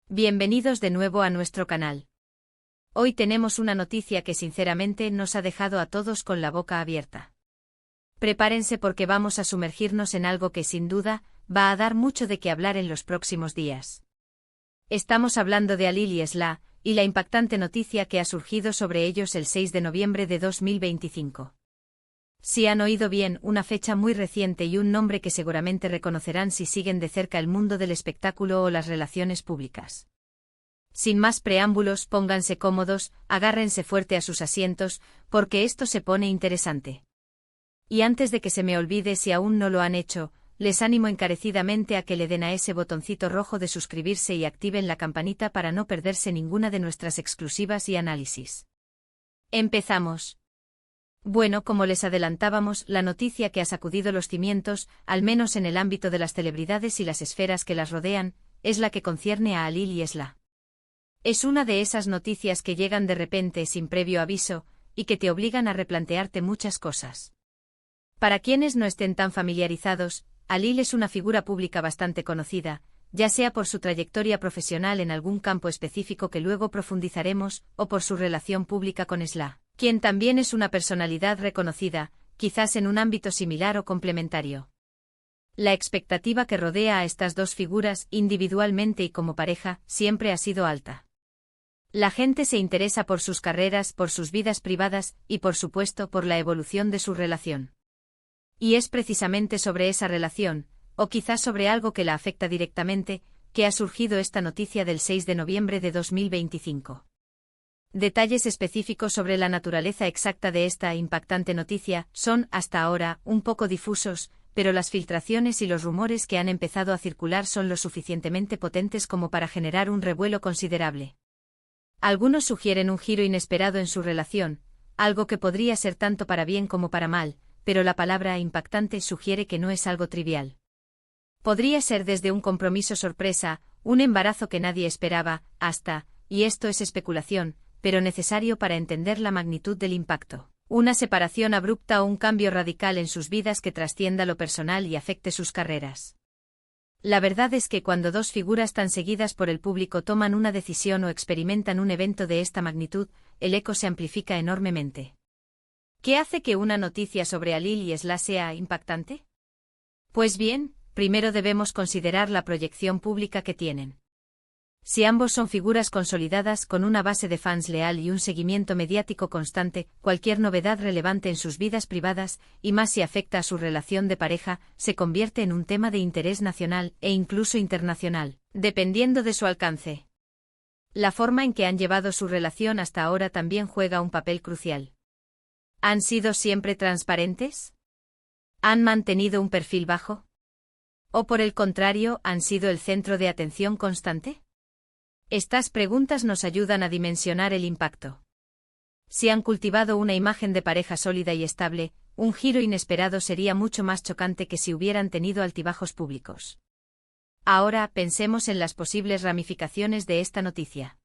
Bienvenidos de nuevo a nuestro canal. Hoy tenemos una noticia que sinceramente nos ha dejado a todos con la boca abierta. Prepárense porque vamos a sumergirnos en algo que sin duda va a dar mucho de qué hablar en los próximos días. Estamos hablando de Alil y Esla, y la impactante noticia que ha surgido sobre ellos el 6 de noviembre de 2025. Si han oído bien, una fecha muy reciente y un nombre que seguramente reconocerán si siguen de cerca el mundo del espectáculo o las relaciones públicas. Sin más preámbulos, pónganse cómodos, agárrense fuerte a sus asientos, porque esto se pone interesante. Y antes de que se me olvide, si aún no lo han hecho, les animo encarecidamente a que le den a ese botoncito rojo de suscribirse y activen la campanita para no perderse ninguna de nuestras exclusivas y análisis. ¡Empezamos! Bueno, como les adelantábamos, la noticia que ha sacudido los cimientos, al menos en el ámbito de las celebridades y las esferas que las rodean, es la que concierne a Alil y Esla. Es una de esas noticias que llegan de repente sin previo aviso, y que te obligan a replantearte muchas cosas. Para quienes no estén tan familiarizados, Alil es una figura pública bastante conocida, ya sea por su trayectoria profesional en algún campo específico que luego profundizaremos, o por su relación pública con Esla, quien también es una personalidad reconocida, quizás en un ámbito similar o complementario. La expectativa que rodea a estas dos figuras, individualmente y como pareja, siempre ha sido alta. La gente se interesa por sus carreras, por sus vidas privadas, y por supuesto por la evolución de su relación. Y es precisamente sobre esa relación, o quizás sobre algo que la afecta directamente, que ha surgido esta noticia del 6 de noviembre de 2025. Detalles específicos sobre la naturaleza exacta de esta impactante noticia son, hasta ahora, un poco difusos, pero las filtraciones y los rumores que han empezado a circular son lo suficientemente potentes como para generar un revuelo considerable. Algunos sugieren un giro inesperado en su relación, algo que podría ser tanto para bien como para mal, pero la palabra impactante sugiere que no es algo trivial. Podría ser desde un compromiso sorpresa, un embarazo que nadie esperaba, hasta, y esto es especulación, pero necesario para entender la magnitud del impacto, una separación abrupta o un cambio radical en sus vidas que trascienda lo personal y afecte sus carreras. La verdad es que cuando dos figuras tan seguidas por el público toman una decisión o experimentan un evento de esta magnitud, el eco se amplifica enormemente. ¿Qué hace que una noticia sobre Alil y Esla sea impactante? Pues bien, primero debemos considerar la proyección pública que tienen. Si ambos son figuras consolidadas con una base de fans leal y un seguimiento mediático constante, cualquier novedad relevante en sus vidas privadas, y más si afecta a su relación de pareja, se convierte en un tema de interés nacional e incluso internacional, dependiendo de su alcance. La forma en que han llevado su relación hasta ahora también juega un papel crucial. ¿Han sido siempre transparentes? ¿Han mantenido un perfil bajo? ¿O por el contrario, han sido el centro de atención constante? Estas preguntas nos ayudan a dimensionar el impacto. Si han cultivado una imagen de pareja sólida y estable, un giro inesperado sería mucho más chocante que si hubieran tenido altibajos públicos. Ahora pensemos en las posibles ramificaciones de esta noticia.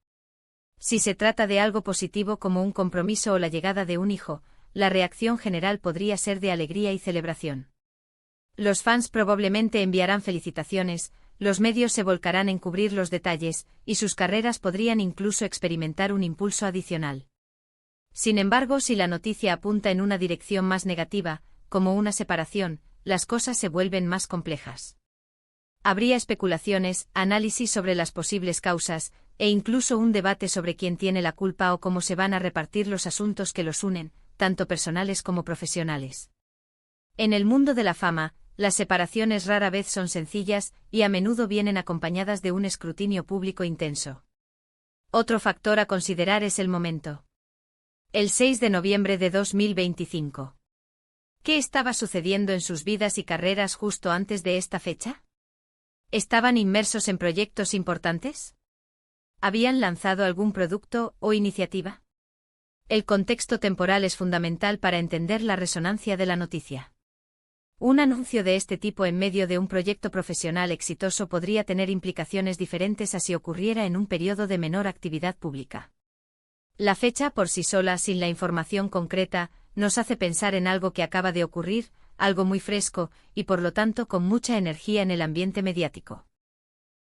Si se trata de algo positivo como un compromiso o la llegada de un hijo, la reacción general podría ser de alegría y celebración. Los fans probablemente enviarán felicitaciones, los medios se volcarán en cubrir los detalles, y sus carreras podrían incluso experimentar un impulso adicional. Sin embargo, si la noticia apunta en una dirección más negativa, como una separación, las cosas se vuelven más complejas. Habría especulaciones, análisis sobre las posibles causas, e incluso un debate sobre quién tiene la culpa o cómo se van a repartir los asuntos que los unen, tanto personales como profesionales. En el mundo de la fama, las separaciones rara vez son sencillas y a menudo vienen acompañadas de un escrutinio público intenso. Otro factor a considerar es el momento. El 6 de noviembre de 2025. ¿Qué estaba sucediendo en sus vidas y carreras justo antes de esta fecha? ¿Estaban inmersos en proyectos importantes? ¿Habían lanzado algún producto o iniciativa? El contexto temporal es fundamental para entender la resonancia de la noticia. Un anuncio de este tipo en medio de un proyecto profesional exitoso podría tener implicaciones diferentes a si ocurriera en un periodo de menor actividad pública. La fecha por sí sola, sin la información concreta, nos hace pensar en algo que acaba de ocurrir, algo muy fresco, y por lo tanto con mucha energía en el ambiente mediático.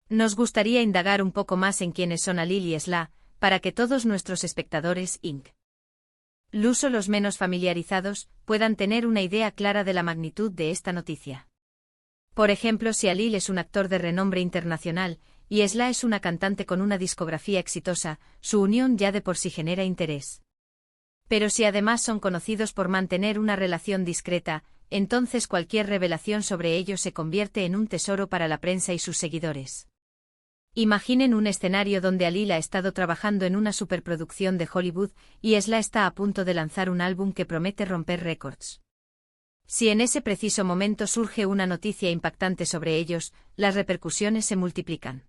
Nos gustaría indagar un poco más en quiénes son Alil y Esla, para que todos nuestros espectadores, incluso los menos familiarizados, puedan tener una idea clara de la magnitud de esta noticia. Por ejemplo, si Alil es un actor de renombre internacional, y Esla es una cantante con una discografía exitosa, su unión ya de por sí genera interés. Pero si además son conocidos por mantener una relación discreta, entonces cualquier revelación sobre ellos se convierte en un tesoro para la prensa y sus seguidores. Imaginen un escenario donde Alil ha estado trabajando en una superproducción de Hollywood y Esla está a punto de lanzar un álbum que promete romper récords. Si en ese preciso momento surge una noticia impactante sobre ellos, las repercusiones se multiplican.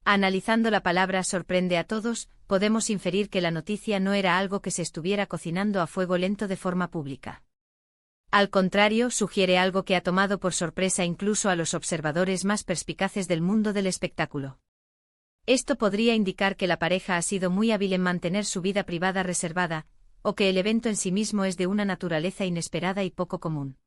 Analizando la palabra sorprende a todos, podemos inferir que la noticia no era algo que se estuviera cocinando a fuego lento de forma pública. Al contrario, sugiere algo que ha tomado por sorpresa incluso a los observadores más perspicaces del mundo del espectáculo. Esto podría indicar que la pareja ha sido muy hábil en mantener su vida privada reservada, o que el evento en sí mismo es de una naturaleza inesperada y poco común.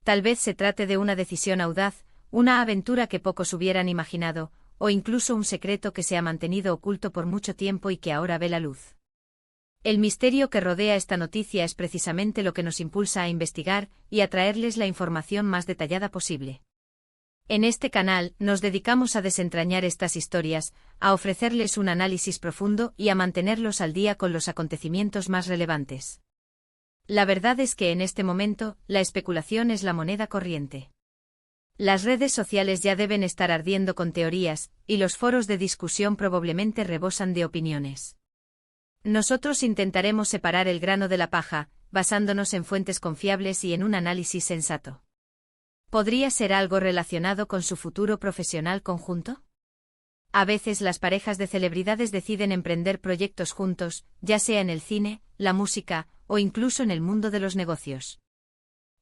Tal vez se trate de una decisión audaz, una aventura que pocos hubieran imaginado, o incluso un secreto que se ha mantenido oculto por mucho tiempo y que ahora ve la luz. El misterio que rodea esta noticia es precisamente lo que nos impulsa a investigar y a traerles la información más detallada posible. En este canal, nos dedicamos a desentrañar estas historias, a ofrecerles un análisis profundo y a mantenerlos al día con los acontecimientos más relevantes. La verdad es que en este momento, la especulación es la moneda corriente. Las redes sociales ya deben estar ardiendo con teorías, y los foros de discusión probablemente rebosan de opiniones. Nosotros intentaremos separar el grano de la paja, basándonos en fuentes confiables y en un análisis sensato. ¿Podría ser algo relacionado con su futuro profesional conjunto? A veces las parejas de celebridades deciden emprender proyectos juntos, ya sea en el cine, la música, o incluso en el mundo de los negocios.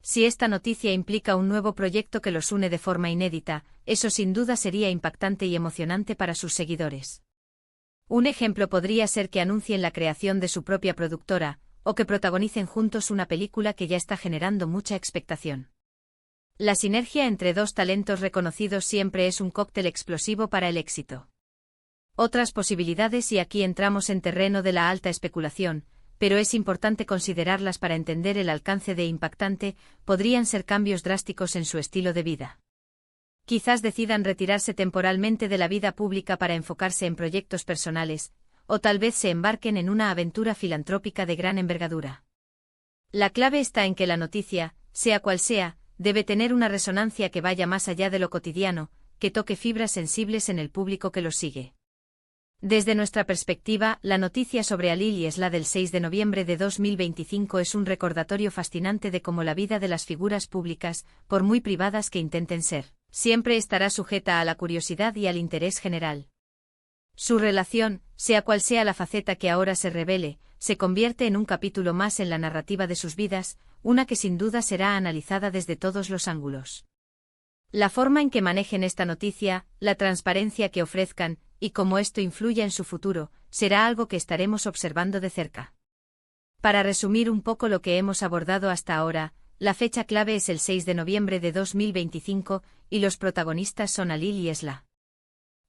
Si esta noticia implica un nuevo proyecto que los une de forma inédita, eso sin duda sería impactante y emocionante para sus seguidores. Un ejemplo podría ser que anuncien la creación de su propia productora, o que protagonicen juntos una película que ya está generando mucha expectación. La sinergia entre dos talentos reconocidos siempre es un cóctel explosivo para el éxito. Otras posibilidades, y aquí entramos en terreno de la alta especulación, pero es importante considerarlas para entender el alcance de impactante, podrían ser cambios drásticos en su estilo de vida. Quizás decidan retirarse temporalmente de la vida pública para enfocarse en proyectos personales, o tal vez se embarquen en una aventura filantrópica de gran envergadura. La clave está en que la noticia, sea cual sea, debe tener una resonancia que vaya más allá de lo cotidiano, que toque fibras sensibles en el público que los sigue. Desde nuestra perspectiva, la noticia sobre Alil y Esla del 6 de noviembre de 2025 es un recordatorio fascinante de cómo la vida de las figuras públicas, por muy privadas que intenten ser, siempre estará sujeta a la curiosidad y al interés general. Su relación, sea cual sea la faceta que ahora se revele, se convierte en un capítulo más en la narrativa de sus vidas, una que sin duda será analizada desde todos los ángulos. La forma en que manejen esta noticia, la transparencia que ofrezcan, y cómo esto influya en su futuro, será algo que estaremos observando de cerca. Para resumir un poco lo que hemos abordado hasta ahora, la fecha clave es el 6 de noviembre de 2025, y los protagonistas son Alil y Esla.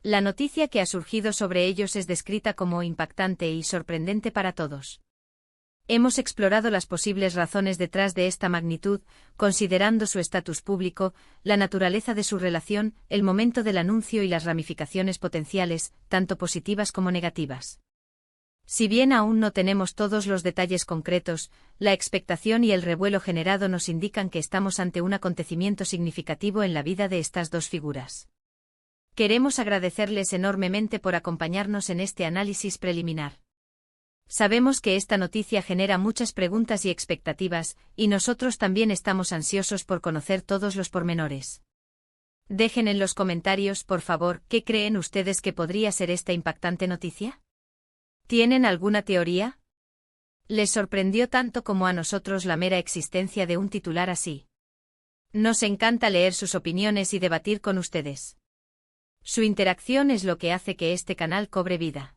La noticia que ha surgido sobre ellos es descrita como impactante y sorprendente para todos. Hemos explorado las posibles razones detrás de esta magnitud, considerando su estatus público, la naturaleza de su relación, el momento del anuncio y las ramificaciones potenciales, tanto positivas como negativas. Si bien aún no tenemos todos los detalles concretos, la expectación y el revuelo generado nos indican que estamos ante un acontecimiento significativo en la vida de estas dos figuras. Queremos agradecerles enormemente por acompañarnos en este análisis preliminar. Sabemos que esta noticia genera muchas preguntas y expectativas, y nosotros también estamos ansiosos por conocer todos los pormenores. Dejen en los comentarios, por favor, ¿qué creen ustedes que podría ser esta impactante noticia? ¿Tienen alguna teoría? ¿Les sorprendió tanto como a nosotros la mera existencia de un titular así? Nos encanta leer sus opiniones y debatir con ustedes. Su interacción es lo que hace que este canal cobre vida.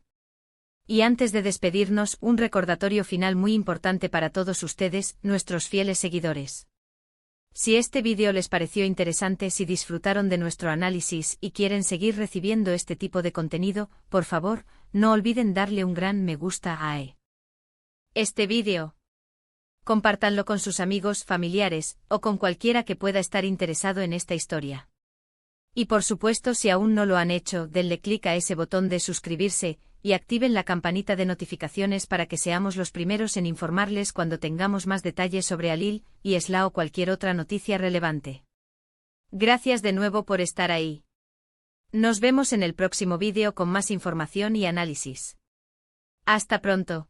Y antes de despedirnos, un recordatorio final muy importante para todos ustedes, nuestros fieles seguidores. Si este vídeo les pareció interesante, si disfrutaron de nuestro análisis y quieren seguir recibiendo este tipo de contenido, por favor, no olviden darle un gran me gusta a este vídeo. Compártanlo con sus amigos, familiares, o con cualquiera que pueda estar interesado en esta historia. Y por supuesto, si aún no lo han hecho, denle clic a ese botón de suscribirse, y activen la campanita de notificaciones para que seamos los primeros en informarles cuando tengamos más detalles sobre Alil y Esla o cualquier otra noticia relevante. Gracias de nuevo por estar ahí. Nos vemos en el próximo vídeo con más información y análisis. Hasta pronto.